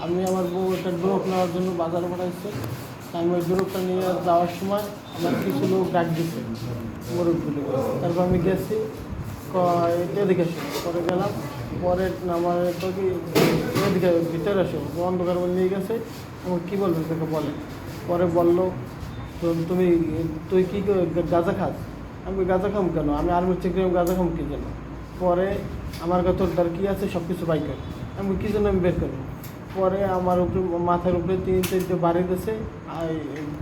আমি আমার বউ একটা ড্রপ নেওয়ার জন্য বাজারে পাঠাইছে। আমি ওই ড্রপটা নিয়ে যাওয়ার সময় আমার কিছু লোক ডাক দিচ্ছে মুরগগুলো। তারপর আমি গেছি এদিকে আসো, পরে গেলাম। পরে আমার তো কি এদিকে ভিতরে আসো, অন্ধকার বলে নিয়ে গেছে। আমার কী বলবে তোকে বলে। পরে বললো তুই কী গাঁজা খাস? আমি গাঁজা খাম কেন? আমি আর্মির চাকরি, আমি গাঁজা খাম কী জন্য? পরে আমার কাছে তোর কী আছে সব কিছু বাইক কর। আমি কী জন্য আমি বের করবো? পরে আমার উপরে মাথার উপরে 3-4 বাড়ি দিয়েছে, আর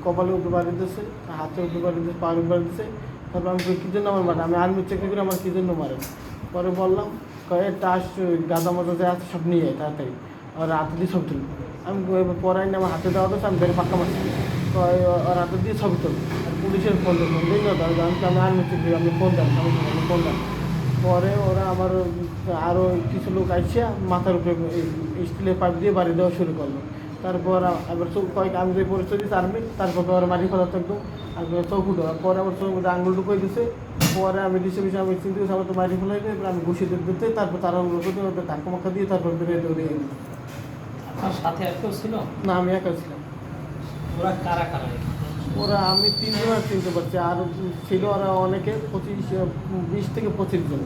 কপালের উপরে বাড়ি দিয়েছে, হাতের উপরে বাড়ি দিয়েছে, পায়ের উপরে বাড়ি দিয়েছে। তারপর আমি কী জন্য আমার মারে? আমি আর্মির চাকরি করে, আমার কী জন্য মারে? পরে বললাম টাস গাঁদা মাজা যে আছে সব নিয়ে তাড়াতাড়ি, আর হাতে দিয়ে ছবি তুলবো। আমি পরে না আমার হাতে দেওয়া দিচ্ছে, আমি বের পাক্কা মারছি। আর হাতে দিয়ে ছবি তুলবো। আর পুলিশের ফোন দেবো, আমি আর্মির চাকরি, আমি ফোন দেন, আমি ফোন দেন। পরে ওরা আমার আরও কিছু লোক আসছে, মাথার উপরে স্টিলের পাইপ দিয়ে বাড়ি দেওয়া শুরু করলো। তারপর আবার কয়েক আমি যে পরিচয় দিচ্ছি আর্মি, তারপর ওরা মাটি ফেলাতে একদম আর চৌকুটো। পরে আমার চোখের মধ্যে আঙুল ঢুকিয়ে দিচ্ছে। পরে আমি দিচ্ছে আমি চিন্তা করছি আমার তো মাটি ফেলাই দিয়ে, আমি ঘুষি দিতে, তারপর তারা ওদের ধাক্কা মাক্কা দিয়ে তারপর বেরিয়ে দৌড়িয়ে গেল। আপনার সাথে আর কেউ ছিল? না, আমি একা ছিলাম। ওরা কারা কারা? ওরা আমি 3 জন আর চিনতে পারছি, আর ছিল ওরা অনেকে 20 থেকে 25 জন।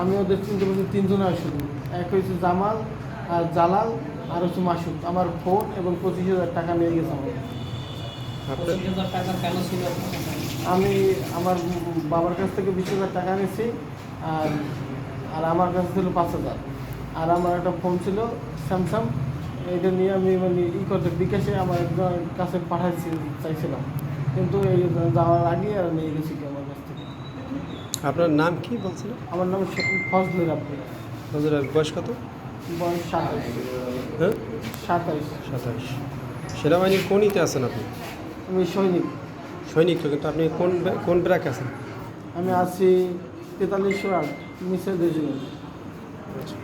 আমি ওদের চিনতে পারছি 3 জন আর শুধু। এক হচ্ছে জামাল, আর জালাল, আর হচ্ছে মাসুদ। আমার ফোন এবং 25,000 টাকা নিয়ে গেছে আমার। 25,000 টাকা কেন ছিল? আমি আমার বাবার কাছ থেকে 20,000 টাকা নিয়েছি, আর আর আমার কাছে ছিল 5,000। আর আমার একটা ফোন ছিল স্যামসাং, এটা নিয়ে আমি মানে করতে বিকাশে আমার একজন কাছে চাইছিলাম, কিন্তু এই যাওয়ার আগে আর নিয়ে গেছি আমার কাছ থেকে। আপনার নাম কি বলছিলেন? আমার নাম ফজলুর রাব্বি। ফজলুর বয়স কত? বয়স 27। হ্যাঁ, 27। সেনাবাহিনীর কোন ইতে আছেন আপনি? আমি সৈনিক। সৈনিক তো, কিন্তু আপনি কোন ব্র্যাকে আছেন? আমি আছি 4308 মিসের রেজিমেন্ট। আচ্ছা।